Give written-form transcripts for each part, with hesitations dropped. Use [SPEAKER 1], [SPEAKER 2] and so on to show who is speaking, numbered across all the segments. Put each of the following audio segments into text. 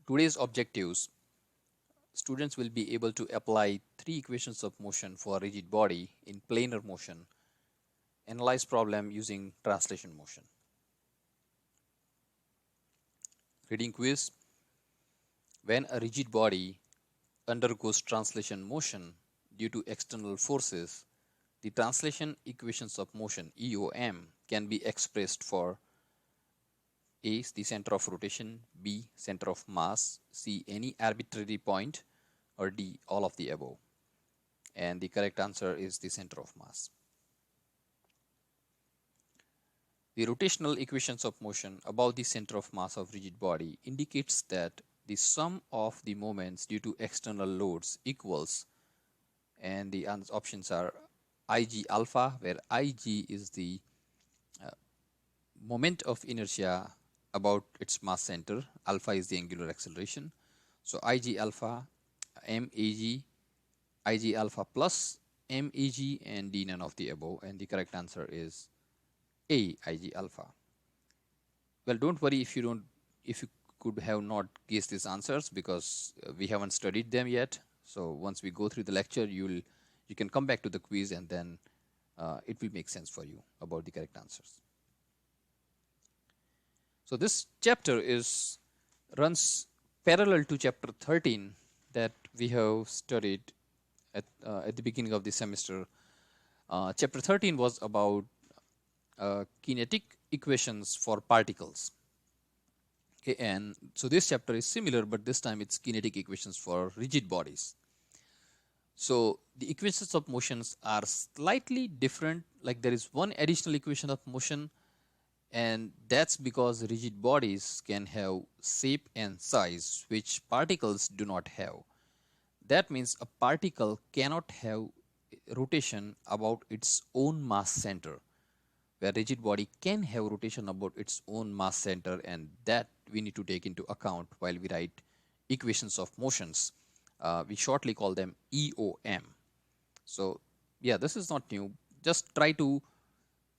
[SPEAKER 1] today's objectives, students will be able to apply three equations of motion for a rigid body in planar motion, analyze problem using translation motion. Reading quiz. When a rigid body undergoes translation motion due to external forces, the translation equations of motion EOM can be expressed for A, the center of rotation, B, center of mass, C, any arbitrary point, or D, all of the above. And the correct answer is the center of mass. The rotational equations of motion above the center of mass of rigid body indicates that the sum of the moments due to external loads equals, and the options are Ig alpha, where Ig is the moment of inertia about its mass center, alpha is the angular acceleration. So Ig alpha, MAG, Ig alpha plus MAG, and D none of the above, and the correct answer is A, Ig alpha. Well, don't worry if you could have not guessed these answers, because we haven't studied them yet. So once we go through the lecture, you can come back to the quiz, and then it will make sense for you about the correct answers. So this chapter runs parallel to chapter 13 that we have studied at the beginning of the semester. Chapter 13 was about kinetic equations for particles. Okay, and so this chapter is similar, but this time it's kinetic equations for rigid bodies. So the equations of motions are slightly different. Like there is one additional equation of motion, and that's because rigid bodies can have shape and size which particles do not have. That means a particle cannot have rotation about its own mass center, where rigid body can have rotation about its own mass center, and that we need to take into account while we write equations of motions. We shortly call them EOM. So yeah, this is not new. Just try to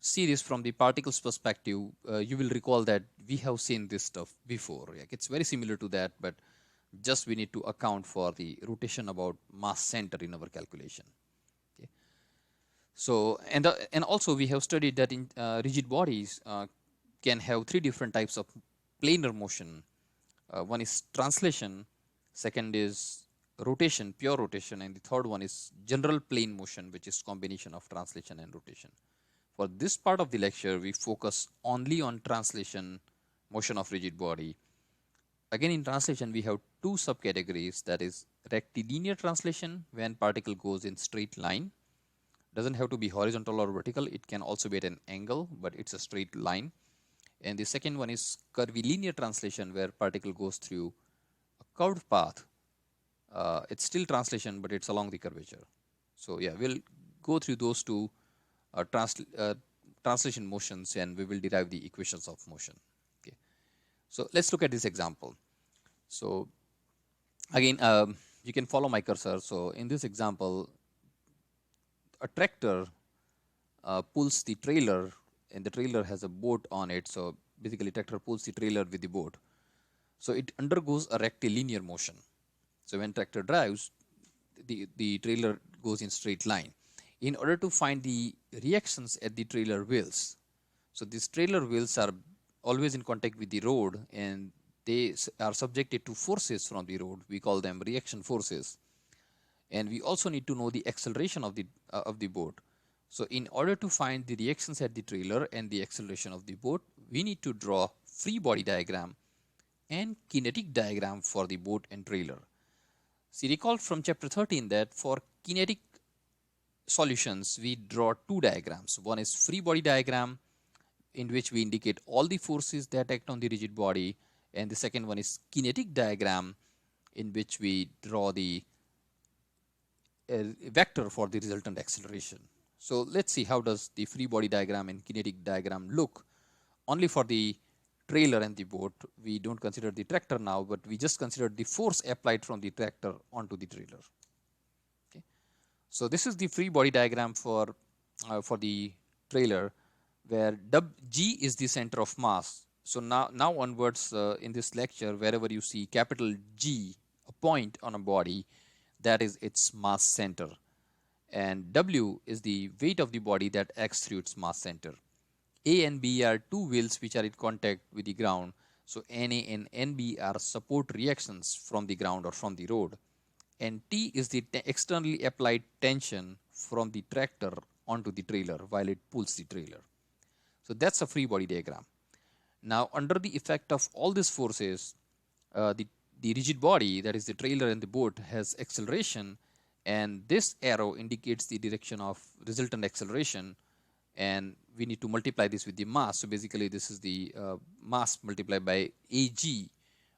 [SPEAKER 1] see this from the particles perspective. You will recall that we have seen this stuff before. Like it's very similar to that, but just we need to account for the rotation about mass center in our calculation. Okay. So and also we have studied that in rigid bodies can have three different types of planar motion. One is translation, second is rotation, pure rotation, and the third one is general plane motion, which is combination of translation and rotation. For this part of the lecture, we focus only on translation motion of rigid body. Again, in translation, we have two subcategories, that is rectilinear translation, when particle goes in straight line. Doesn't have to be horizontal or vertical, it can also be at an angle, but it's a straight line. And the second one is curvilinear translation, where particle goes through a curved path. It's still translation, but it's along the curvature. So yeah, we'll go through those two translation motions, and we will derive the equations of motion. Okay, so let's look at this example. So again, you can follow my cursor. So in this example, a tractor pulls the trailer, and the trailer has a boat on it. So basically, tractor pulls the trailer with the boat. So it undergoes a rectilinear motion. So when tractor drives, the trailer goes in straight line. In order to find the reactions at the trailer wheels, so these trailer wheels are always in contact with the road, and they are subjected to forces from the road. We call them reaction forces. And we also need to know the acceleration of the boat. So in order to find the reactions at the trailer and the acceleration of the boat, we need to draw free body diagram and kinetic diagram for the boat and trailer. See, recall from chapter 13 that for kinetic solutions, we draw two diagrams. One is free body diagram, in which we indicate all the forces that act on the rigid body, and the second one is kinetic diagram, in which we draw the vector for the resultant acceleration. So let's see how does the free body diagram and kinetic diagram look only for the trailer and the boat. We don't consider the tractor now, but we just consider the force applied from the tractor onto the trailer. Okay. So this is the free body diagram for the trailer, where G is the center of mass. So now onwards in this lecture, wherever you see capital G, a point on a body, that is its mass center, and W is the weight of the body that acts through its mass center. A and B are two wheels which are in contact with the ground. So NA and NB are support reactions from the ground or from the road. And T is the externally applied tension from the tractor onto the trailer while it pulls the trailer. So that's a free body diagram. Now, under the effect of all these forces, the rigid body, that is the trailer and the boat, has acceleration, and this arrow indicates the direction of resultant acceleration, and we need to multiply this with the mass. So basically, this is the mass multiplied by AG,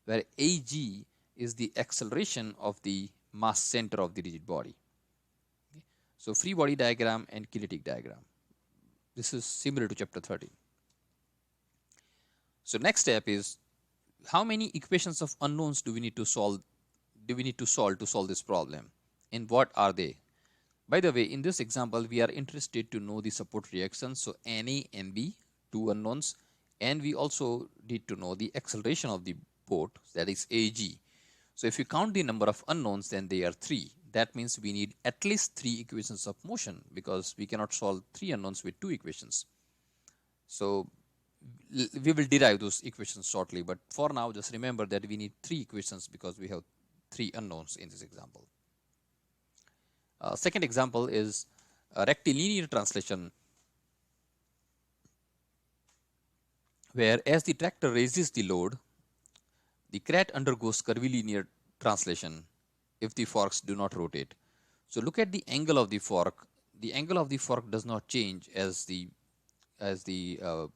[SPEAKER 1] where AG is the acceleration of the mass center of the rigid body. Okay. So free body diagram and kinetic diagram. This is similar to chapter 13. So next step is, how many equations of unknowns do we need to solve to solve this problem, and what are they? By the way, in this example, we are interested to know the support reactions. So NA and B, two unknowns, and we also need to know the acceleration of the boat, that is AG. So if you count the number of unknowns, then they are 3. That means we need at least 3 equations of motion, because we cannot solve 3 unknowns with 2 equations. So we will derive those equations shortly, but for now just remember that we need 3 equations because we have 3 unknowns in this example. Second example is a rectilinear translation, where as the tractor raises the load, the crate undergoes curvilinear translation if the forks do not rotate. So look at the angle of the fork. The angle of the fork does not change as the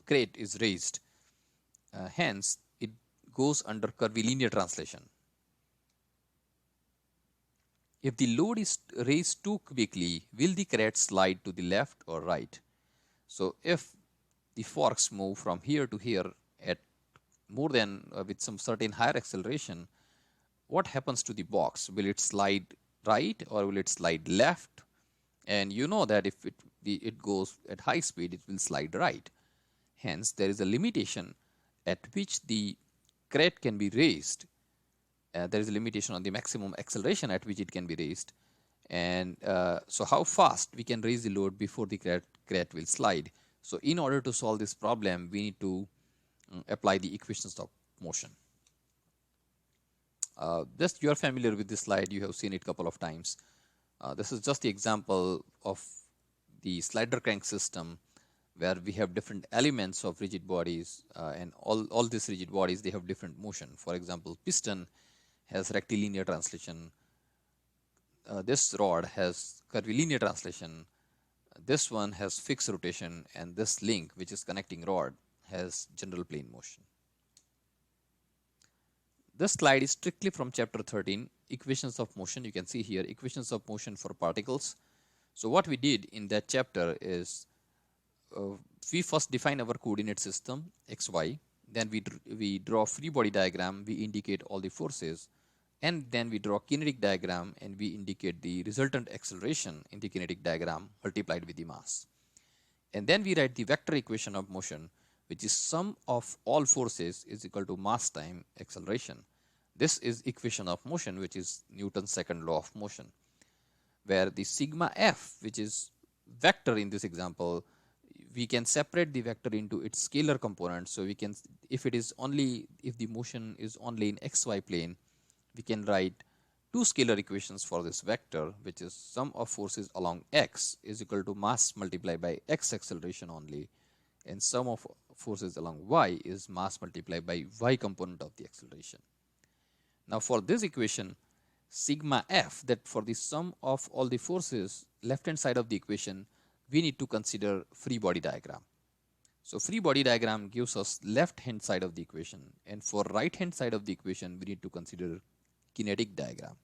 [SPEAKER 1] crate is raised. Hence, it goes under curvilinear translation. If the load is raised too quickly, will the crate slide to the left or right? So if the forks move from here to here at more than with some certain higher acceleration, what happens to the box? Will it slide right or will it slide left? And you know that if it goes at high speed, it will slide right. Hence, there is a limitation at which the crate can be raised. There is a limitation on the maximum acceleration at which it can be raised. And so how fast we can raise the load before the crate will slide. So in order to solve this problem, we need to apply the equations of motion. Just you are familiar with this slide, you have seen it a couple of times. This is just the example of the slider crank system, where we have different elements of rigid bodies, and all these rigid bodies, they have different motion. For example, piston has rectilinear translation. This rod has curvilinear translation. This one has fixed rotation, and this link, which is connecting rod, has general plane motion. This slide is strictly from chapter 13, equations of motion. You can see here equations of motion for particles. So what we did in that chapter is we first define our coordinate system xy, then we draw free body diagram, we indicate all the forces, and then we draw kinetic diagram and we indicate the resultant acceleration in the kinetic diagram multiplied with the mass. And then we write the vector equation of motion, which is sum of all forces is equal to mass time acceleration. This is equation of motion, which is Newton's second law of motion, where the sigma f, which is vector in this example, we can separate the vector into its scalar components. So we can, if the motion is only in xy plane, we can write 2 scalar equations for this vector, which is sum of forces along x is equal to mass multiplied by x acceleration only, and sum of forces along y is mass multiplied by y component of the acceleration. Now for this equation, sigma f, that for the sum of all the forces, left hand side of the equation, we need to consider free body diagram. So free body diagram gives us left hand side of the equation, and for right hand side of the equation, we need to consider kinetic diagram.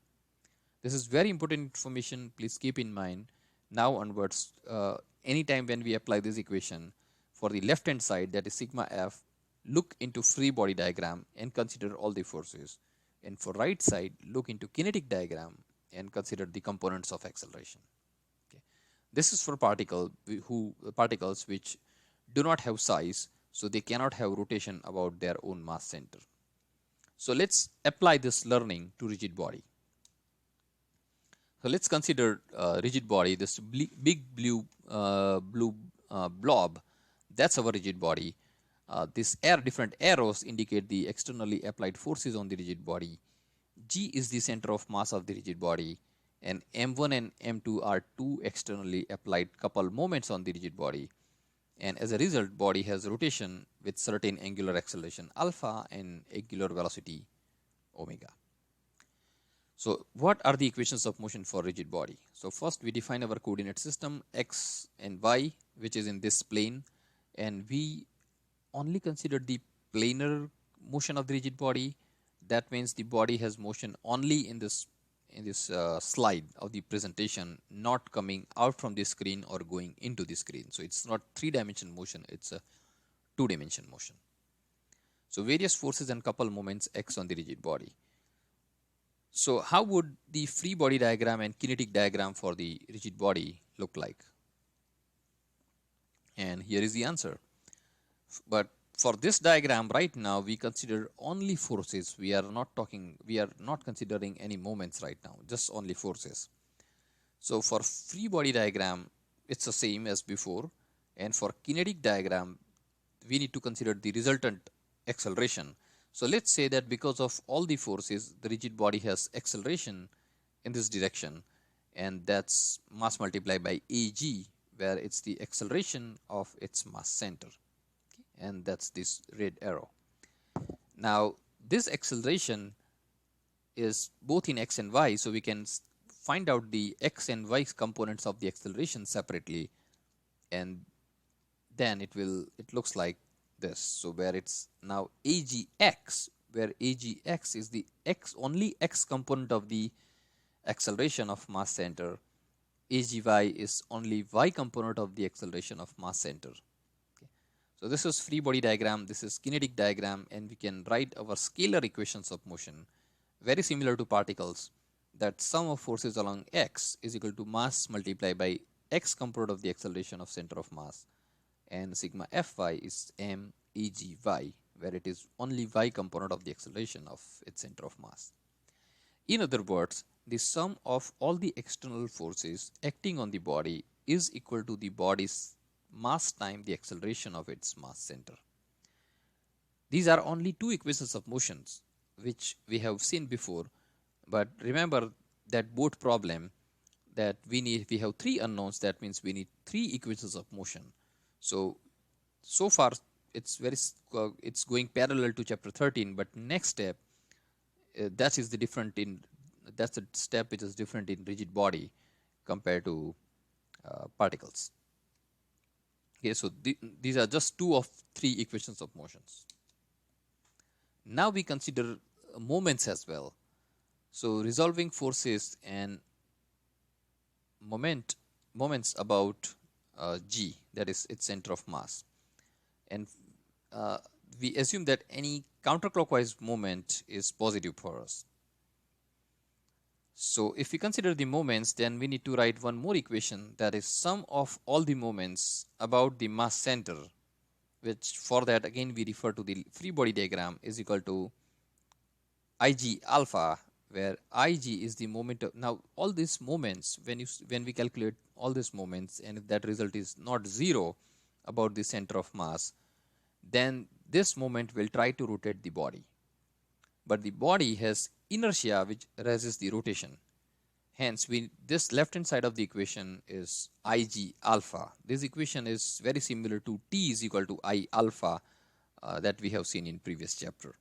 [SPEAKER 1] This is very important information. Please keep in mind now onwards, anytime when we apply this equation, for the left hand side, that is sigma f, look into free body diagram and consider all the forces. And for right side, look into kinetic diagram and consider the components of acceleration. Okay. This is for particles which do not have size, so they cannot have rotation about their own mass center. So let's apply this learning to rigid body. So let's consider rigid body, this big blue blob. That's our rigid body. These different arrows indicate the externally applied forces on the rigid body. G is the center of mass of the rigid body, and M1 and M2 are two externally applied coupled moments on the rigid body. And as a result, body has rotation with certain angular acceleration alpha and angular velocity omega. So what are the equations of motion for rigid body? So first we define our coordinate system x and y, which is in this plane, and we only consider the planar motion of the rigid body. That means the body has motion only in this slide of the presentation, not coming out from the screen or going into the screen. So it's not 3-dimensional motion, it's a 2-dimensional motion. So various forces and couple moments x on the rigid body. So how would the free body diagram and kinetic diagram for the rigid body look like? And here is the answer. But for this diagram right now, we consider only forces. We are not considering any moments right now, just only forces. So for free body diagram, it's the same as before. And for kinetic diagram, we need to consider the resultant acceleration. So let's say that because of all the forces, the rigid body has acceleration in this direction, and that's mass multiplied by ag, where it's the acceleration of its mass center. And that's this red arrow. Now this acceleration is both in x and y, so we can find out the x and y components of the acceleration separately, and then it looks like this. So where it's now agx, where agx is the only x component of the acceleration of mass center, agy is only y component of the acceleration of mass center. So this is free body diagram, this is kinetic diagram, and we can write our scalar equations of motion very similar to particles, that sum of forces along x is equal to mass multiplied by x component of the acceleration of center of mass, and sigma fy is m ag y, where it is only y component of the acceleration of its center of mass. In other words, the sum of all the external forces acting on the body is equal to the body's mass times the acceleration of its mass center. These are only two equations of motions which we have seen before, but remember that board problem that we have three unknowns. That means we need three equations of motion. So far it's going parallel to chapter 13, but next step that's the step which is different in rigid body compared to particles. Okay, so these are just two of three equations of motions. Now we consider moments as well. So resolving forces and moments about G, that is its center of mass. And we assume that any counterclockwise moment is positive for us. So if we consider the moments, then we need to write one more equation, that is sum of all the moments about the mass center, which for that again we refer to the free body diagram, is equal to ig alpha, where ig is the moment of, now all these moments, when we calculate all these moments, and if that result is not zero about the center of mass, then this moment will try to rotate the body. But the body has inertia which resists the rotation. Hence, this left hand side of the equation is ig alpha. This equation is very similar to T is equal to I alpha that we have seen in previous chapter.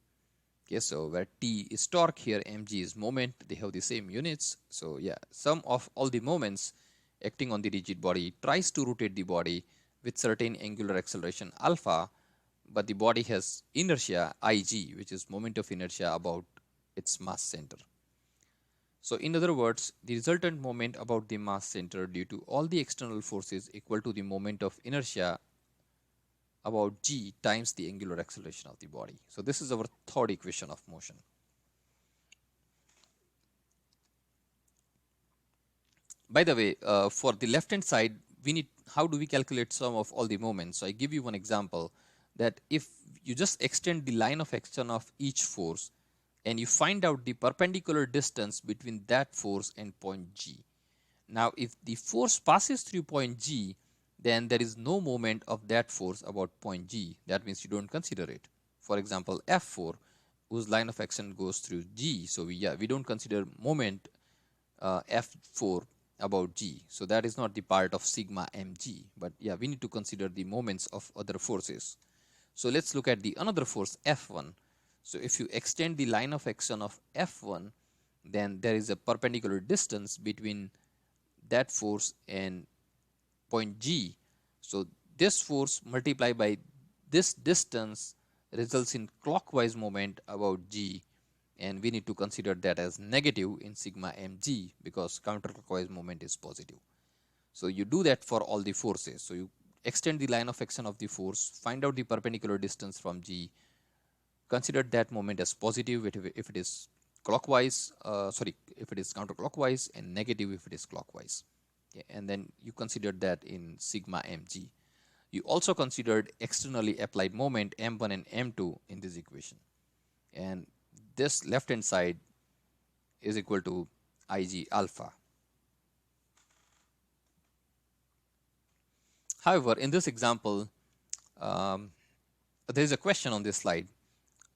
[SPEAKER 1] Okay, so where T is torque, here mg is moment, they have the same units. So yeah, sum of all the moments acting on the rigid body tries to rotate the body with certain angular acceleration alpha, but the body has inertia ig, which is moment of inertia about its mass center. So in other words, the resultant moment about the mass center due to all the external forces equal to the moment of inertia about g times the angular acceleration of the body. So this is our third equation of motion. By the way, for the left hand side, how do we calculate sum of all the moments? So I give you one example, that if you just extend the line of action of each force and you find out the perpendicular distance between that force and point G. Now, if the force passes through point G, then there is no moment of that force about point G. That means you don't consider it. For example, F4, whose line of action goes through G. So we don't consider moment F4 about G. So that is not the part of sigma mg. But yeah, we need to consider the moments of other forces. So let's look at the another force F1. So if you extend the line of action of F1, then there is a perpendicular distance between that force and point G. So this force multiplied by this distance results in clockwise moment about G, and we need to consider that as negative in sigma mg because counterclockwise moment is positive. So you do that for all the forces. So you extend the line of action of the force, find out the perpendicular distance from G, consider that moment as positive if it is clockwise, if it is counterclockwise, and negative if it is clockwise. Okay, and then you consider that in sigma mg. You also considered externally applied moment m1 and m2 in this equation, and this left hand side is equal to Ig alpha. However, in this example, there is a question on this slide.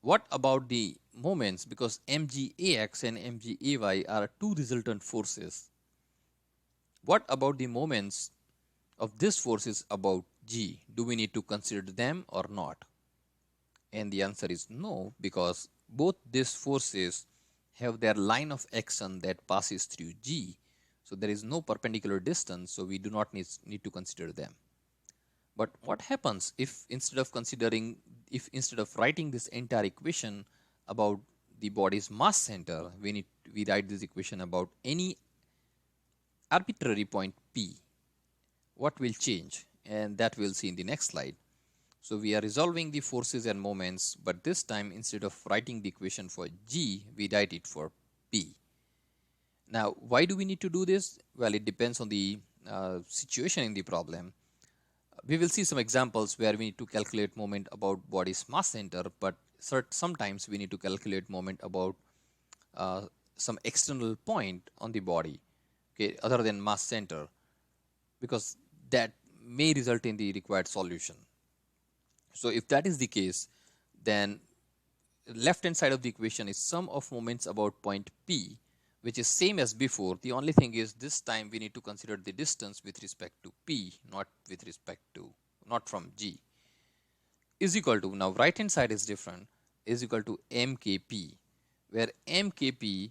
[SPEAKER 1] What about the moments, because mgax and mgay are two resultant forces? What about the moments of this forces about G? Do we need to consider them or not? And the answer is no, because both these forces have their line of action that passes through G. So there is no perpendicular distance, so we do not need to consider them. But what happens if instead of writing this entire equation about the body's mass center, we write this equation about any arbitrary point P? What will change? And that we'll see in the next slide. So we are resolving the forces and moments, but this time instead of writing the equation for G, we write it for P. Now, why do we need to do this? Well, it depends on the situation in the problem. We will see some examples where we need to calculate moment about body's mass center, but sometimes we need to calculate moment about some external point on the body, okay, other than mass center, because that may result in the required solution. So if that is the case, then left hand side of the equation is sum of moments about point P, which is same as before. The only thing is this time we need to consider the distance with respect to P, not from G, is equal to, now right hand side is different, is equal to mkp, where mkp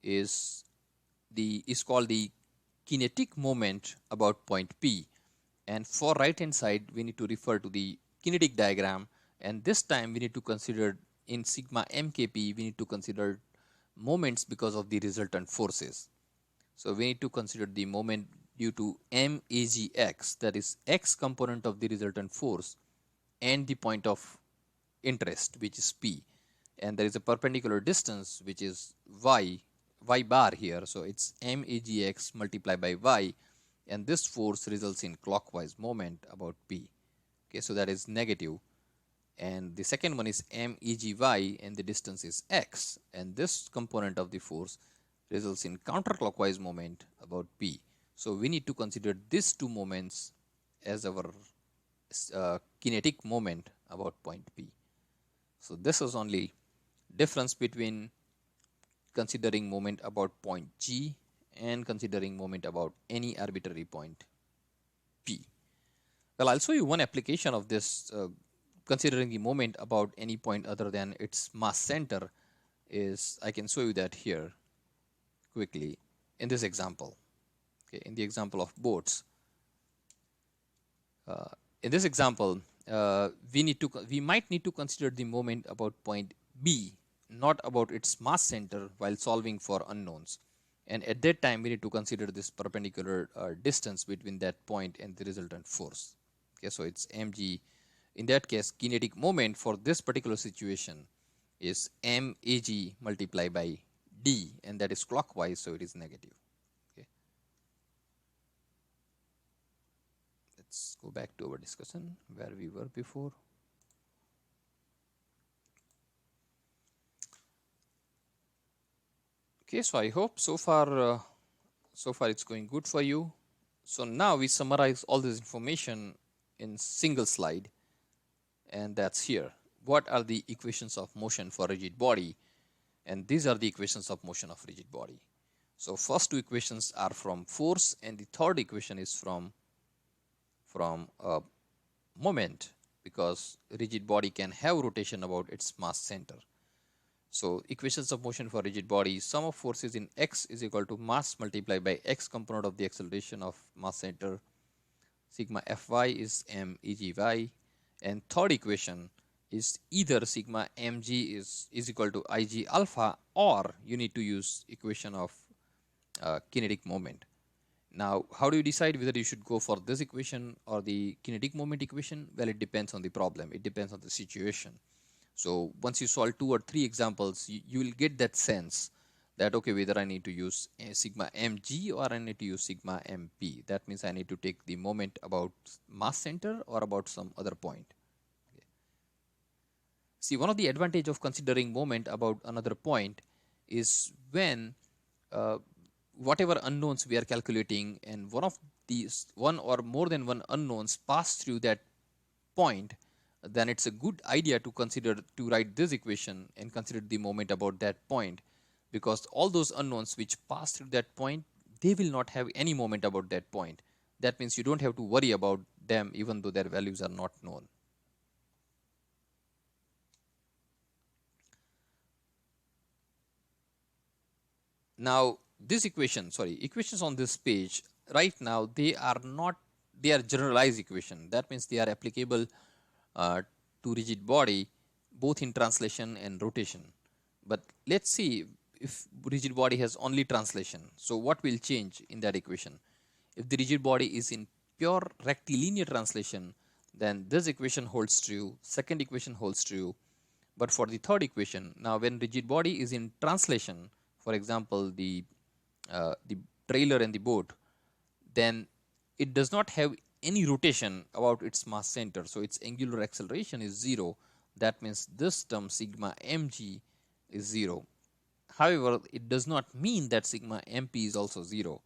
[SPEAKER 1] is called the kinetic moment about point P, and for right hand side we need to refer to the kinetic diagram, and this time we need to consider in sigma mkp, we need to consider moments because of the resultant forces. So we need to consider the moment due to magx, that is x component of the resultant force, and the point of interest, which is P, and there is a perpendicular distance which is y bar here, so it's magx multiplied by y, and this force results in clockwise moment about P. Okay, so that is negative, and the second one is megi, and the distance is x, and this component of the force results in counterclockwise moment about P. So we need to consider these two moments as our kinetic moment about point P. So this is only difference between considering moment about point G and considering moment about any arbitrary point P. Well, I'll show you one application of this considering the moment about any point other than its mass center. Is I can show you that here quickly in this example. Okay, in the example of boats. In this example, we might need to consider the moment about point B, not about its mass center, while solving for unknowns. And at that time, we need to consider this perpendicular distance between that point and the resultant force. Okay, so it's mg. In that case, kinetic moment for this particular situation is mag multiplied by d, and that is clockwise, so it is negative. Okay. Let's go back to our discussion where we were before. Okay, so I hope so far it's going good for you. So now we summarize all this information in single slide, and that's here. What are the equations of motion for rigid body? And these are the equations of motion of rigid body. So first two equations are from force, and the third equation is from moment, because rigid body can have rotation about its mass center. So equations of motion for rigid body: sum of forces in x is equal to mass multiplied by x component of the acceleration of mass center. Sigma Fy is m Eg. And third equation is either sigma mg is equal to Ig alpha, or you need to use equation of kinetic moment. Now, how do you decide whether you should go for this equation or the kinetic moment equation? Well, it depends on the problem. It depends on the situation. So once you solve 2 or 3 examples, you will get that sense that, okay, whether I need to use sigma mg or I need to use sigma mp. That means I need to take the moment about mass center or about some other point. Okay. See, one of the advantage of considering moment about another point is when whatever unknowns we are calculating, and one or more than one unknowns pass through that point, then it's a good idea to write this equation and consider the moment about that point, because all those unknowns which pass through that point, they will not have any moment about that point. That means you don't have to worry about them even though their values are not known. Now this equations on this page right now, they are generalized equation. That means they are applicable to rigid body both in translation and rotation. But let's see if rigid body has only translation. So what will change in that equation? If the rigid body is in pure rectilinear translation, then this equation holds true, second equation holds true. But for the third equation, now when rigid body is in translation, for example, the trailer and the boat, then it does not have any rotation about its mass center, so its angular acceleration is 0. That means this term sigma mg is 0. However, it does not mean that sigma mp is also 0.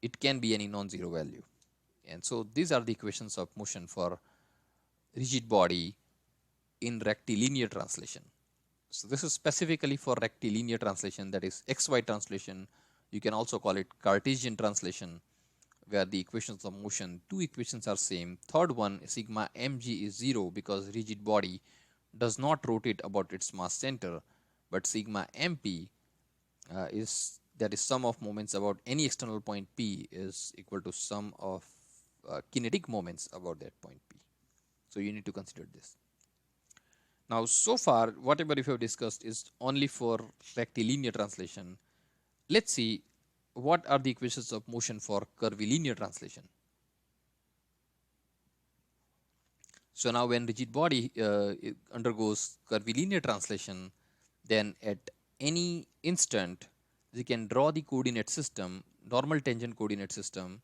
[SPEAKER 1] It can be any non-zero value. And so these are the equations of motion for rigid body in rectilinear translation. So this is specifically for rectilinear translation, that is xy translation. You can also call it Cartesian translation, where the equations of motion, two equations are same. Third one, sigma mg is 0 because rigid body does not rotate about its mass center, but sigma mp is sum of moments about any external point p is equal to sum of kinetic moments about that point p. So you need to consider this. Now, so far, whatever we have discussed is only for rectilinear translation. Let's see what are the equations of motion for curvilinear translation. So now when rigid body undergoes curvilinear translation, then at any instant, we can draw the coordinate system, normal tangent coordinate system,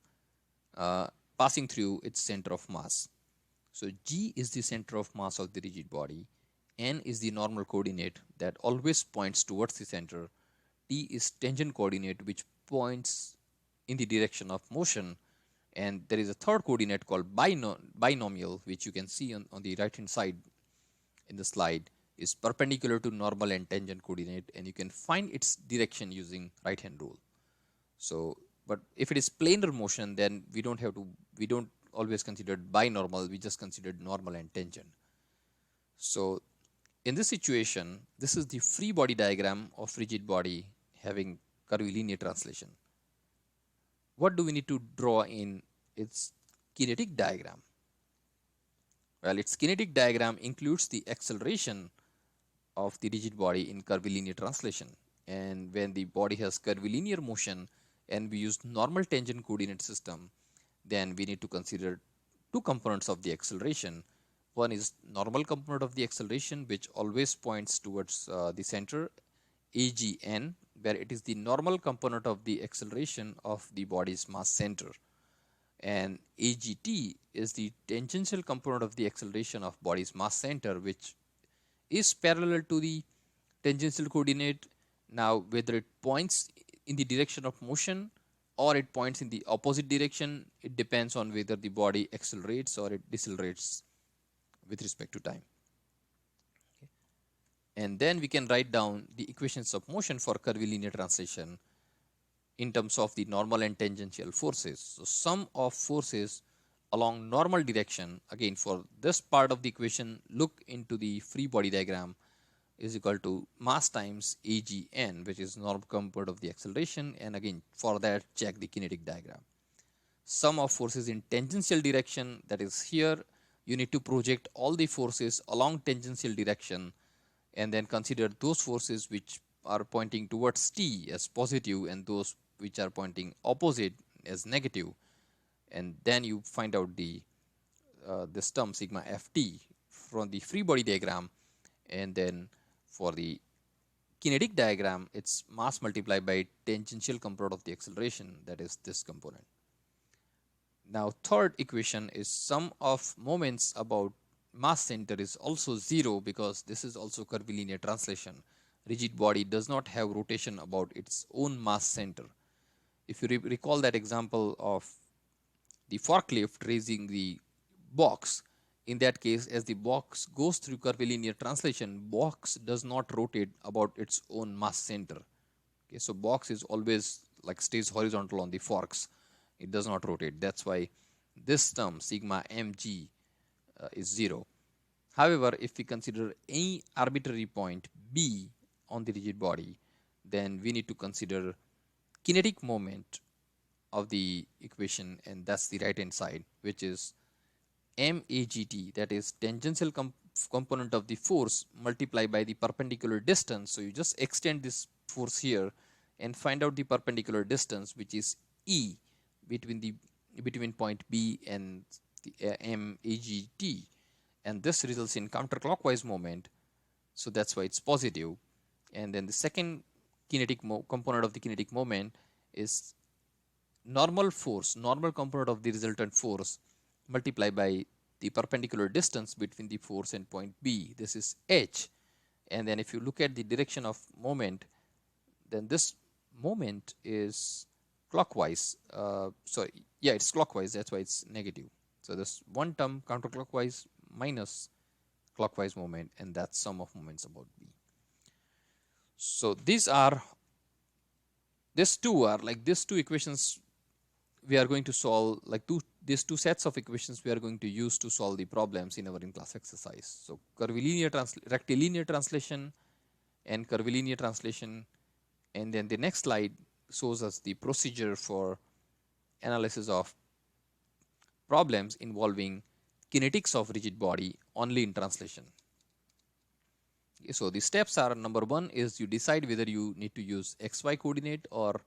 [SPEAKER 1] passing through its center of mass. So G is the center of mass of the rigid body. N is the normal coordinate that always points towards the center. T is tangent coordinate which points in the direction of motion. And there is a third coordinate called binomial, which you can see on the right hand side in the slide, is perpendicular to normal and tangent coordinate, and you can find its direction using right hand rule. So, but if it is planar motion, then we don't always consider binormal, we just considered normal and tangent. So in this situation, this is the free body diagram of rigid body having curvilinear translation. What do we need to draw in its kinetic diagram? Well, its kinetic diagram includes the acceleration of the rigid body in curvilinear translation. And when the body has curvilinear motion and we use normal tangent coordinate system, then we need to consider two components of the acceleration. One is normal component of the acceleration, which always points towards the center, AGN, where it is the normal component of the acceleration of the body's mass center. And AGT is the tangential component of the acceleration of body's mass center, which is parallel to the tangential coordinate. Now, whether it points in the direction of motion or it points in the opposite direction. It depends on whether the body accelerates or it decelerates with respect to time. And then we can write down the equations of motion for curvilinear translation in terms of the normal and tangential forces. So sum of forces along normal direction, again for this part of the equation, look into the free body diagram, is equal to mass times AGN, which is normal component of the acceleration, and again for that check the kinetic diagram. Sum of forces in tangential direction, that is here you need to project all the forces along tangential direction and then consider those forces which are pointing towards t as positive and those which are pointing opposite as negative, and then you find out the this term sigma ft from the free body diagram, and then for the kinetic diagram it's mass multiplied by tangential component of the acceleration, that is this component. Now third equation is sum of moments about mass center is also 0 because this is also curvilinear translation. Rigid body does not have rotation about its own mass center. If you recall that example of the forklift raising the box, in that case as the box goes through curvilinear translation, box does not rotate about its own mass center. Okay, so box is always like stays horizontal on the forks, it does not rotate. That's why this term sigma mg is 0. However, if we consider any arbitrary point B on the rigid body, then we need to consider kinetic moment of the equation, and that's the right hand side, which is MAGT, that is tangential component of the force multiplied by the perpendicular distance. So you just extend this force here and find out the perpendicular distance, which is E between point B and the MAGT, and this results in counterclockwise moment, so that's why it's positive. And then the second kinetic component of the kinetic moment is normal force, normal component of the resultant force multiplied by the perpendicular distance between the force and point B, this is h. And then if you look at the direction of moment, then this moment is clockwise, it's clockwise, that's why it's negative. So this one term counterclockwise minus clockwise moment, and that's sum of moments about B. So these two equations we are going to solve, like these two sets of equations we are going to use to solve the problems in our in-class exercise. So rectilinear translation and curvilinear translation, and then the next slide shows us the procedure for analysis of problems involving kinetics of rigid body only in translation. Okay, so the steps are, number one is you decide whether you need to use xy coordinate or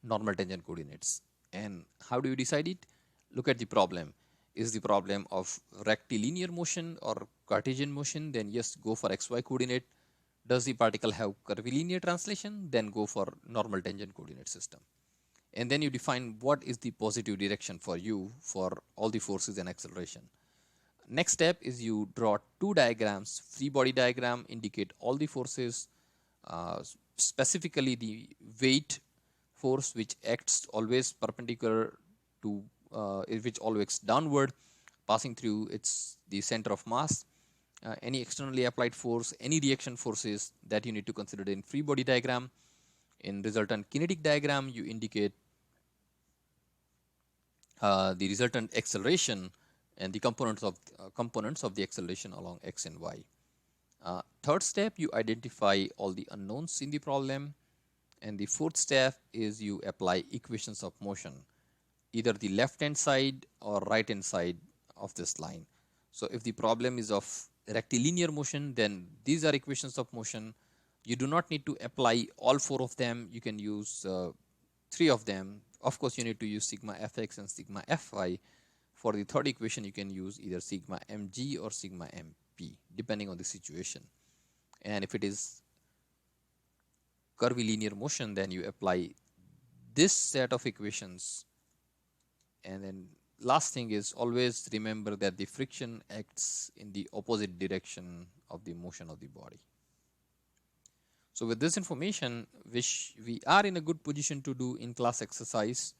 [SPEAKER 1] normal tangent coordinates. And how do you decide it? Look at the problem. Is the problem of rectilinear motion or Cartesian motion? Then yes, go for xy coordinate. Does the particle have curvilinear translation? Then go for normal tangent coordinate system. And then you define what is the positive direction for you for all the forces and acceleration. Next step is you draw two diagrams. Free body diagram indicate all the forces, specifically the weight force which acts always perpendicular to which always downward, passing through the center of mass. Any externally applied force, any reaction forces that you need to consider in free body diagram. In resultant kinetic diagram, you indicate the resultant acceleration and the components of the acceleration along x and y. Third step, you identify all the unknowns in the problem, and the fourth step is you apply equations of motion, either the left hand side or right hand side of this line. So if the problem is of rectilinear motion, then these are equations of motion. You do not need to apply all four of them. You can use three of them. Of course, you need to use sigma fx and sigma fy. For the third equation, you can use either sigma mg or sigma mp, depending on the situation. And if it is curvilinear motion, then you apply this set of equations. And then last thing is always remember that the friction acts in the opposite direction of the motion of the body. So with this information, which we are in a good position to do in class exercise,